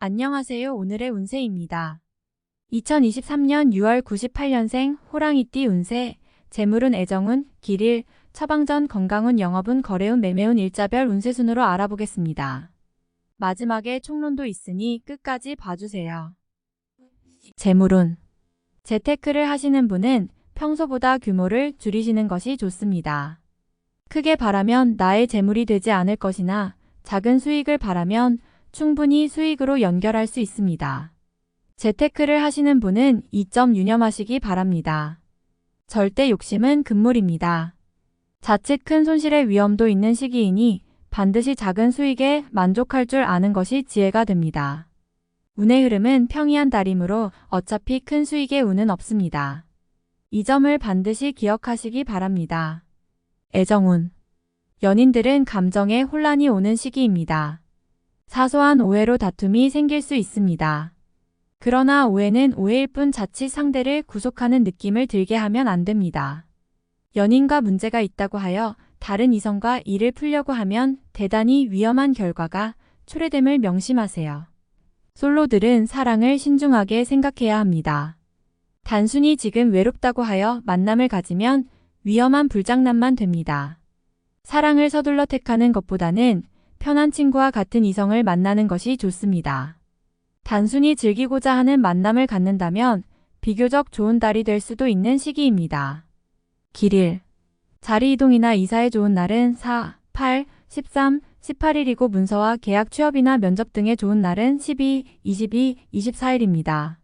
안녕하세요. 오늘의 운세입니다. 2023년 6월 98년생 호랑이띠 운세, 재물운, 애정운, 길일, 처방전, 건강운, 영업운, 거래운, 매매운 일자별 운세 순으로 알아보겠습니다. 마지막에 총론도 있으니 끝까지 봐주세요. 재물운. 재테크를 하시는 분은 평소보다 규모를 줄이시는 것이 좋습니다. 크게 바라면 나의 재물이 되지 않을 것이나 작은 수익을 바라면 충분히 수익으로 연결할 수 있습니다. 재테크를 하시는 분은 이 점 유념하시기 바랍니다. 절대 욕심은 금물입니다. 자칫 큰 손실의 위험도 있는 시기이니 반드시 작은 수익에 만족할 줄 아는 것이 지혜가 됩니다. 운의 흐름은 평이한 달이므로 어차피 큰 수익의 운은 없습니다. 이 점을 반드시 기억하시기 바랍니다. 애정운. 연인들은 감정에 혼란이 오는 시기입니다. 사소한 오해로 다툼이 생길 수 있습니다. 그러나 오해는 오해일 뿐 자칫 상대를 구속하는 느낌을 들게 하면 안 됩니다. 연인과 문제가 있다고 하여 다른 이성과 일을 풀려고 하면 대단히 위험한 결과가 초래됨을 명심하세요. 솔로들은 사랑을 신중하게 생각해야 합니다. 단순히 지금 외롭다고 하여 만남을 가지면 위험한 불장난만 됩니다. 사랑을 서둘러 택하는 것보다는 편한 친구와 같은 이성을 만나는 것이 좋습니다. 단순히 즐기고자 하는 만남을 갖는다면 비교적 좋은 달이 될 수도 있는 시기입니다. 길일. 자리 이동이나 이사에 좋은 날은 4, 8, 13, 18일이고 문서와 계약 취업이나 면접 등에 좋은 날은 12, 22, 24일입니다.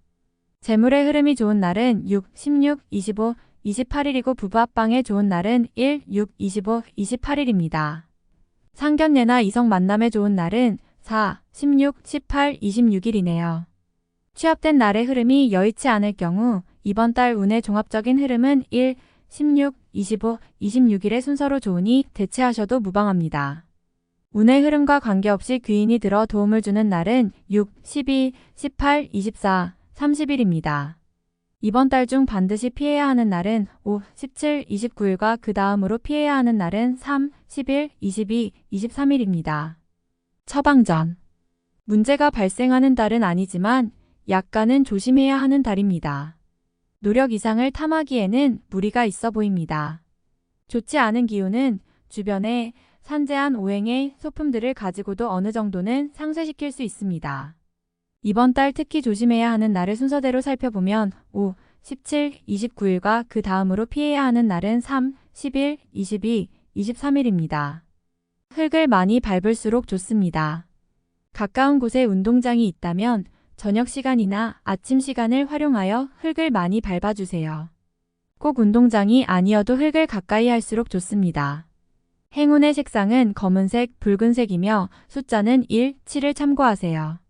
재물의 흐름이 좋은 날은 6, 16, 25, 28일이고 부부 합방에 좋은 날은 1, 6, 25, 28일입니다. 상견례나 이성 만남에 좋은 날은 4, 16, 18, 26일이네요. 취업된 날의 흐름이 여의치 않을 경우 이번 달 운의 종합적인 흐름은 1, 16, 25, 26일의 순서로 좋으니 대체하셔도 무방합니다. 운의 흐름과 관계없이 귀인이 들어 도움을 주는 날은 6, 12, 18, 24, 30일입니다. 이번 달 중 반드시 피해야 하는 날은 5, 17, 29일과 그 다음으로 피해야 하는 날은 3, 11, 22, 23일입니다. 처방전. 문제가 발생하는 달은 아니지만 약간은 조심해야 하는 달입니다. 노력 이상을 탐하기에는 무리가 있어 보입니다. 좋지 않은 기운은 주변에 산재한 오행의 소품들을 가지고도 어느 정도는 상쇄시킬 수 있습니다. 이번 달 특히 조심해야 하는 날을 순서대로 살펴보면 5, 17, 29일과 그 다음으로 피해야 하는 날은 3, 11, 22, 23일입니다. 흙을 많이 밟을수록 좋습니다. 가까운 곳에 운동장이 있다면 저녁 시간이나 아침 시간을 활용하여 흙을 많이 밟아주세요. 꼭 운동장이 아니어도 흙을 가까이 할수록 좋습니다. 행운의 색상은 검은색, 붉은색이며 숫자는 1, 7을 참고하세요.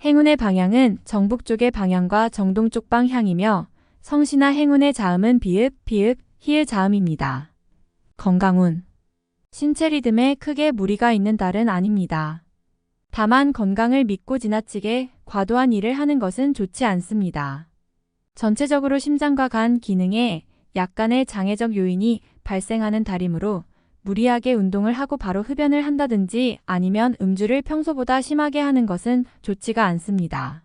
행운의 방향은 정북 쪽의 방향과 정동 쪽 방향이며 성씨나 행운의 자음은 비읍, 피읍, 히읗 자음입니다. 건강운. 신체 리듬에 크게 무리가 있는 달은 아닙니다. 다만 건강을 믿고 지나치게 과도한 일을 하는 것은 좋지 않습니다. 전체적으로 심장과 간 기능에 약간의 장애적 요인이 발생하는 달이므로 무리하게 운동을 하고 바로 흡연을 한다든지 아니면 음주를 평소보다 심하게 하는 것은 좋지가 않습니다.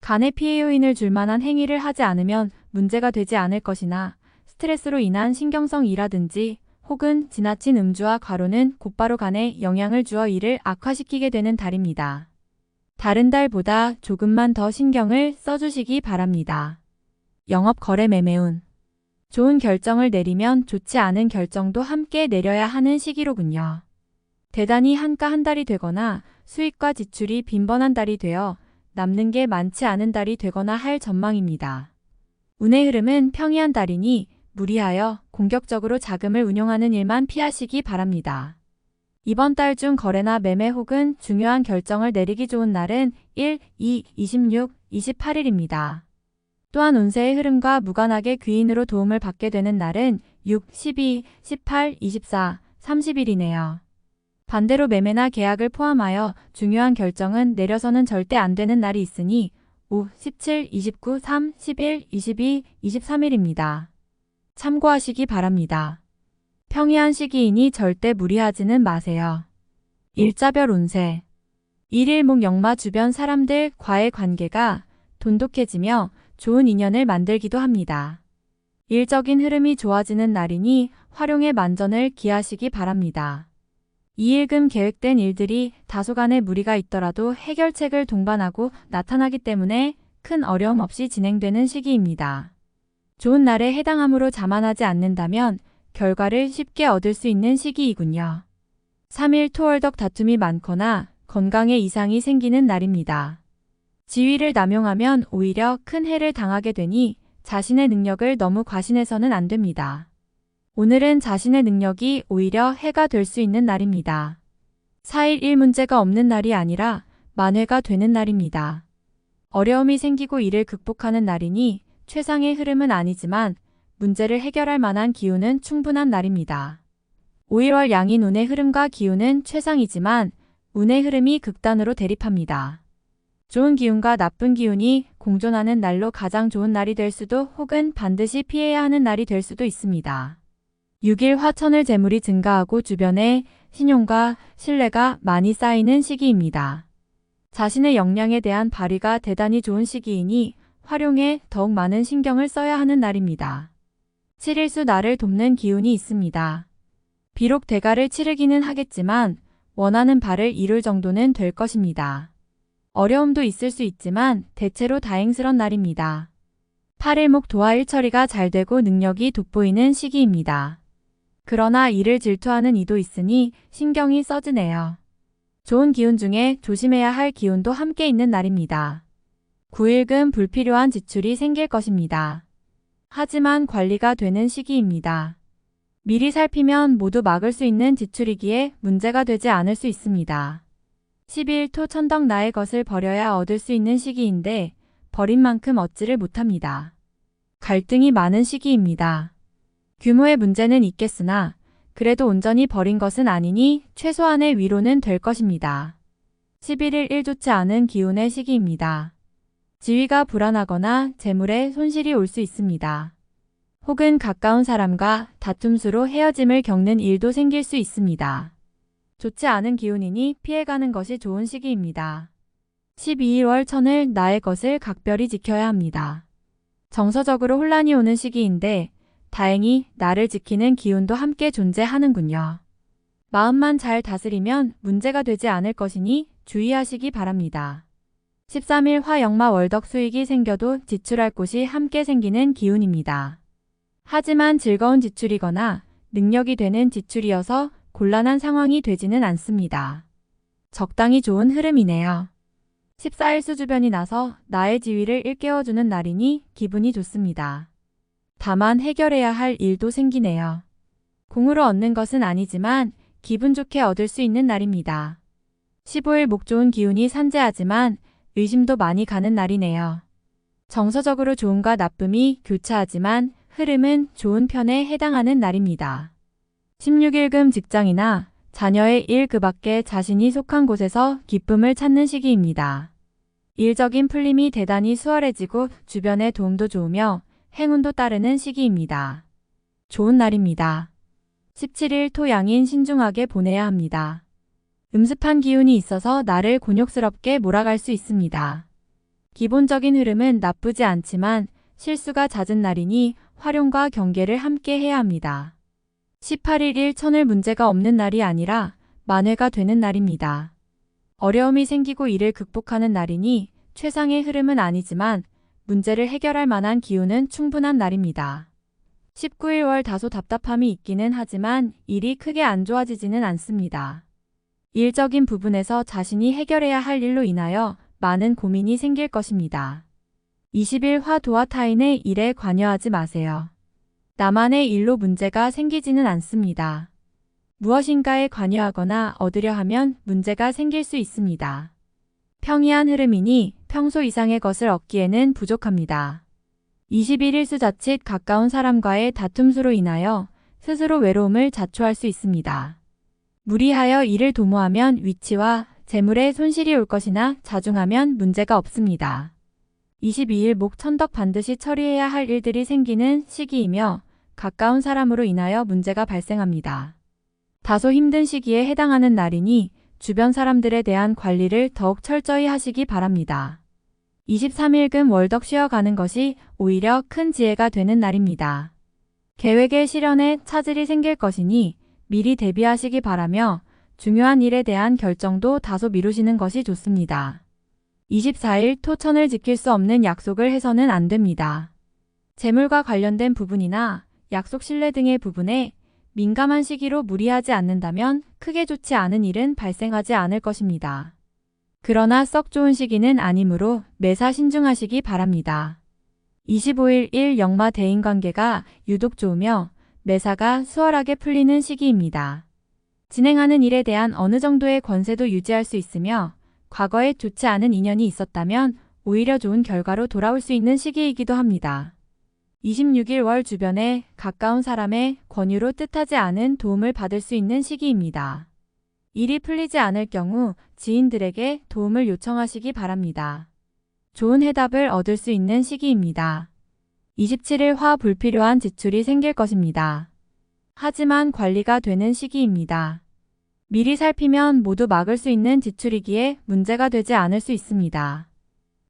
간에 피해 요인을 줄 만한 행위를 하지 않으면 문제가 되지 않을 것이나 스트레스로 인한 신경성이라든지 혹은 지나친 음주와 과로는 곧바로 간에 영향을 주어 이를 악화시키게 되는 달입니다. 다른 달보다 조금만 더 신경을 써주시기 바랍니다. 영업, 거래, 매매운. 좋은 결정을 내리면 좋지 않은 결정도 함께 내려야 하는 시기로군요. 대단히 한가 한 달이 되거나 수익과 지출이 빈번한 달이 되어 남는 게 많지 않은 달이 되거나 할 전망입니다. 운의 흐름은 평이한 달이니 무리하여 공격적으로 자금을 운용하는 일만 피하시기 바랍니다. 이번 달 중 거래나 매매 혹은 중요한 결정을 내리기 좋은 날은 1, 2, 26, 28일입니다. 또한 운세의 흐름과 무관하게 귀인으로 도움을 받게 되는 날은 6, 12, 18, 24, 30일이네요. 반대로 매매나 계약을 포함하여 중요한 결정은 내려서는 절대 안 되는 날이 있으니 5, 17, 29, 3, 11, 22, 23일입니다. 참고하시기 바랍니다. 평이한 시기이니 절대 무리하지는 마세요. 일자별 운세. 일일목 역마 주변 사람들과의 관계가 돈독해지며 좋은 인연을 만들기도 합니다. 일적인 흐름이 좋아지는 날이니 활용의 만전을 기하시기 바랍니다. 이일금 계획된 일들이 다소간의 무리가 있더라도 해결책을 동반하고 나타나기 때문에 큰 어려움 없이 진행되는 시기입니다. 좋은 날에 해당함으로 자만하지 않는다면 결과를 쉽게 얻을 수 있는 시기이군요. 3일 토월덕 다툼이 많거나 건강에 이상이 생기는 날입니다. 지위를 남용하면 오히려 큰 해를 당하게 되니 자신의 능력을 너무 과신해서는 안 됩니다. 오늘은 자신의 능력이 오히려 해가 될 수 있는 날입니다. 4일 1 문제가 없는 날이 아니라 만회가 되는 날입니다. 어려움이 생기고 이를 극복하는 날이니 최상의 흐름은 아니지만 문제를 해결할 만한 기운은 충분한 날입니다. 5일월 양인 운의 흐름과 기운은 최상이지만 운의 흐름이 극단으로 대립합니다. 좋은 기운과 나쁜 기운이 공존하는 날로 가장 좋은 날이 될 수도 혹은 반드시 피해야 하는 날이 될 수도 있습니다. 6일 화천을 재물이 증가하고 주변에 신용과 신뢰가 많이 쌓이는 시기입니다. 자신의 역량에 대한 발휘가 대단히 좋은 시기이니 활용에 더욱 많은 신경을 써야 하는 날입니다. 7일수 나를 돕는 기운이 있습니다. 비록 대가를 치르기는 하겠지만 원하는 바를 이룰 정도는 될 것입니다. 어려움도 있을 수 있지만 대체로 다행스런 날입니다. 8일목 도화 일처리가 잘 되고 능력이 돋보이는 시기입니다. 그러나 이를 질투하는 이도 있으니 신경이 써지네요. 좋은 기운 중에 조심해야 할 기운도 함께 있는 날입니다. 9일금 불필요한 지출이 생길 것입니다. 하지만 관리가 되는 시기입니다. 미리 살피면 모두 막을 수 있는 지출이기에 문제가 되지 않을 수 있습니다. 12일 토 천덕 나의 것을 버려야 얻을 수 있는 시기인데 버린 만큼 얻지를 못합니다. 갈등이 많은 시기입니다. 규모의 문제는 있겠으나 그래도 온전히 버린 것은 아니니 최소한의 위로는 될 것입니다. 11일 일 좋지 않은 기운의 시기입니다. 지위가 불안하거나 재물에 손실이 올 수 있습니다. 혹은 가까운 사람과 다툼수로 헤어짐을 겪는 일도 생길 수 있습니다. 좋지 않은 기운이니 피해가는 것이 좋은 시기입니다. 12월 천을 나의 것을 각별히 지켜야 합니다. 정서적으로 혼란이 오는 시기인데 다행히 나를 지키는 기운도 함께 존재하는군요. 마음만 잘 다스리면 문제가 되지 않을 것이니 주의하시기 바랍니다. 13일 화역마 월덕 수익이 생겨도 지출할 곳이 함께 생기는 기운입니다. 하지만 즐거운 지출이거나 능력이 되는 지출이어서 곤란한 상황이 되지는 않습니다. 적당히 좋은 흐름이네요. 14일수 주변이 나서 나의 지위를 일깨워주는 날이니 기분이 좋습니다. 다만 해결해야 할 일도 생기네요. 공으로 얻는 것은 아니지만 기분 좋게 얻을 수 있는 날입니다. 15일 목 좋은 기운이 산재하지만 의심도 많이 가는 날이네요. 정서적으로 좋음과 나쁨이 교차하지만 흐름은 좋은 편에 해당하는 날입니다. 16일금 직장이나 자녀의 일 그 밖에 자신이 속한 곳에서 기쁨을 찾는 시기입니다. 일적인 풀림이 대단히 수월해지고 주변의 도움도 좋으며 행운도 따르는 시기입니다. 좋은 날입니다. 17일 토양인 신중하게 보내야 합니다. 음습한 기운이 있어서 나를 곤욕스럽게 몰아갈 수 있습니다. 기본적인 흐름은 나쁘지 않지만 실수가 잦은 날이니 활용과 경계를 함께 해야 합니다. 18일 일천을 문제가 없는 날이 아니라 만회가 되는 날입니다. 어려움이 생기고 이를 극복하는 날이니 최상의 흐름은 아니지만 문제를 해결할 만한 기운은 충분한 날입니다. 19일월 다소 답답함이 있기는 하지만 일이 크게 안 좋아지지는 않습니다. 일적인 부분에서 자신이 해결해야 할 일로 인하여 많은 고민이 생길 것입니다. 20일 화 도화 타인의 일에 관여하지 마세요. 나만의 일로 문제가 생기지는 않습니다. 무엇인가에 관여하거나 얻으려 하면 문제가 생길 수 있습니다. 평이한 흐름이니 평소 이상의 것을 얻기에는 부족합니다. 21일수 자칫 가까운 사람과의 다툼수로 인하여 스스로 외로움을 자초할 수 있습니다. 무리하여 일을 도모하면 위치와 재물에 손실이 올 것이나 자중하면 문제가 없습니다. 22일 목 천덕 반드시 처리해야 할 일들이 생기는 시기이며 가까운 사람으로 인하여 문제가 발생합니다. 다소 힘든 시기에 해당하는 날이니 주변 사람들에 대한 관리를 더욱 철저히 하시기 바랍니다. 23일금 월덕 쉬어가는 것이 오히려 큰 지혜가 되는 날입니다. 계획의 실현에 차질이 생길 것이니 미리 대비하시기 바라며 중요한 일에 대한 결정도 다소 미루시는 것이 좋습니다. 24일 토천을 지킬 수 없는 약속을 해서는 안 됩니다. 재물과 관련된 부분이나 약속 신뢰 등의 부분에 민감한 시기로 무리하지 않는다면 크게 좋지 않은 일은 발생하지 않을 것입니다. 그러나 썩 좋은 시기는 아니므로 매사 신중하시기 바랍니다. 25일 일역마 대인관계가 유독 좋으며 매사가 수월하게 풀리는 시기입니다. 진행하는 일에 대한 어느 정도의 권세도 유지할 수 있으며 과거에 좋지 않은 인연이 있었다면 오히려 좋은 결과로 돌아올 수 있는 시기이기도 합니다. 26일 월 주변에 가까운 사람의 권유로 뜻하지 않은 도움을 받을 수 있는 시기입니다. 일이 풀리지 않을 경우 지인들에게 도움을 요청하시기 바랍니다. 좋은 해답을 얻을 수 있는 시기입니다. 27일 화 불필요한 지출이 생길 것입니다. 하지만 관리가 되는 시기입니다. 미리 살피면 모두 막을 수 있는 지출이기에 문제가 되지 않을 수 있습니다.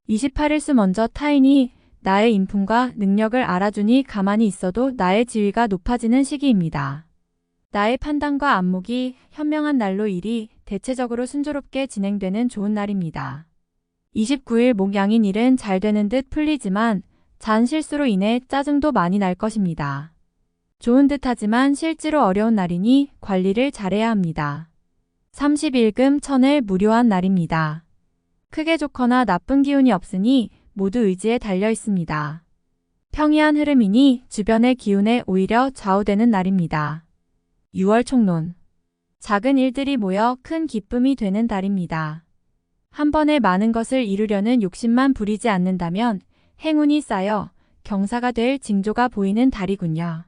28일 수 먼저 타인이 나의 인품과 능력을 알아주니 가만히 있어도 나의 지위가 높아지는 시기입니다. 나의 판단과 안목이 현명한 날로 일이 대체적으로 순조롭게 진행되는 좋은 날입니다. 29일 목양인 일은 잘 되는 듯 풀리지만 잔 실수로 인해 짜증도 많이 날 것입니다. 좋은 듯하지만 실제로 어려운 날이니 관리를 잘해야 합니다. 30일금 천을 무료한 날입니다. 크게 좋거나 나쁜 기운이 없으니 모두 의지에 달려 있습니다. 평이한 흐름이니 주변의 기운에 오히려 좌우되는 날입니다. 6월 총론. 작은 일들이 모여 큰 기쁨이 되는 달입니다. 한 번에 많은 것을 이루려는 욕심만 부리지 않는다면 행운이 쌓여 경사가 될 징조가 보이는 달이군요.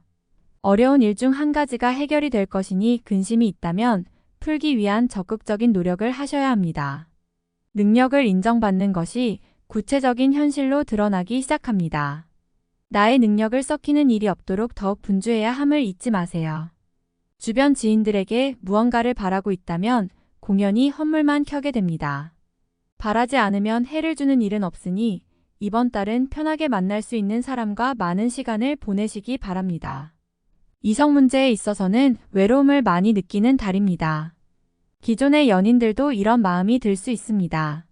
어려운 일 중 한 가지가 해결이 될 것이니 근심이 있다면 풀기 위한 적극적인 노력을 하셔야 합니다. 능력을 인정받는 것이 구체적인 현실로 드러나기 시작합니다. 나의 능력을 썩히는 일이 없도록 더욱 분주해야 함을 잊지 마세요. 주변 지인들에게 무언가를 바라고 있다면 공연히 헛물만 켜게 됩니다. 바라지 않으면 해를 주는 일은 없으니 이번 달은 편하게 만날 수 있는 사람과 많은 시간을 보내시기 바랍니다. 이성 문제에 있어서는 외로움을 많이 느끼는 달입니다. 기존의 연인들도 이런 마음이 들 수 있습니다.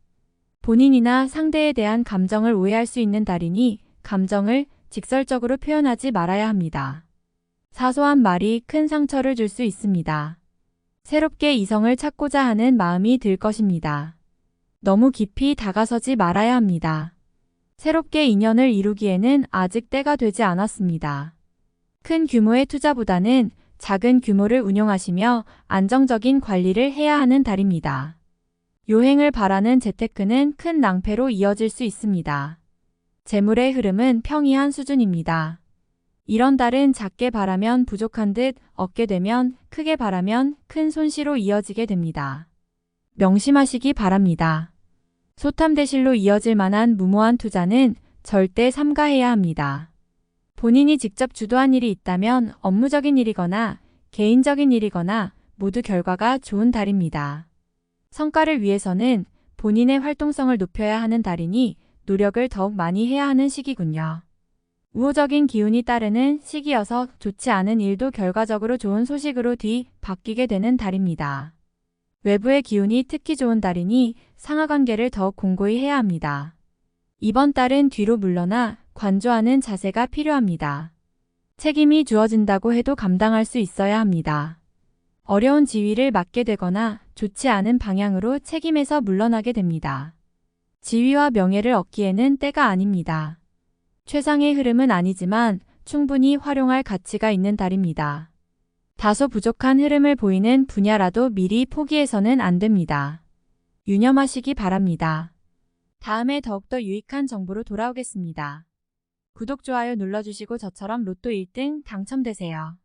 본인이나 상대에 대한 감정을 오해할 수 있는 달이니 감정을 직설적으로 표현하지 말아야 합니다. 사소한 말이 큰 상처를 줄 수 있습니다. 새롭게 이성을 찾고자 하는 마음이 들 것입니다. 너무 깊이 다가서지 말아야 합니다. 새롭게 인연을 이루기에는 아직 때가 되지 않았습니다. 큰 규모의 투자보다는 작은 규모를 운용하시며 안정적인 관리를 해야 하는 달입니다. 요행을 바라는 재테크는 큰 낭패로 이어질 수 있습니다. 재물의 흐름은 평이한 수준입니다. 이런 달은 작게 바라면 부족한 듯 얻게 되면 크게 바라면 큰 손실로 이어지게 됩니다. 명심하시기 바랍니다. 소탐대실로 이어질 만한 무모한 투자는 절대 삼가해야 합니다. 본인이 직접 주도한 일이 있다면 업무적인 일이거나 개인적인 일이거나 모두 결과가 좋은 달입니다. 성과를 위해서는 본인의 활동성을 높여야 하는 달이니 노력을 더욱 많이 해야 하는 시기군요. 우호적인 기운이 따르는 시기여서 좋지 않은 일도 결과적으로 좋은 소식으로 뒤바뀌게 되는 달입니다. 외부의 기운이 특히 좋은 달이니 상하관계를 더욱 공고히 해야 합니다. 이번 달은 뒤로 물러나 관조하는 자세가 필요합니다. 책임이 주어진다고 해도 감당할 수 있어야 합니다. 어려운 지위를 맡게 되거나 좋지 않은 방향으로 책임에서 물러나게 됩니다. 지위와 명예를 얻기에는 때가 아닙니다. 최상의 흐름은 아니지만 충분히 활용할 가치가 있는 달입니다. 다소 부족한 흐름을 보이는 분야라도 미리 포기해서는 안 됩니다. 유념하시기 바랍니다. 다음에 더욱더 유익한 정보로 돌아오겠습니다. 구독, 좋아요 눌러주시고 저처럼 로또 1등 당첨되세요.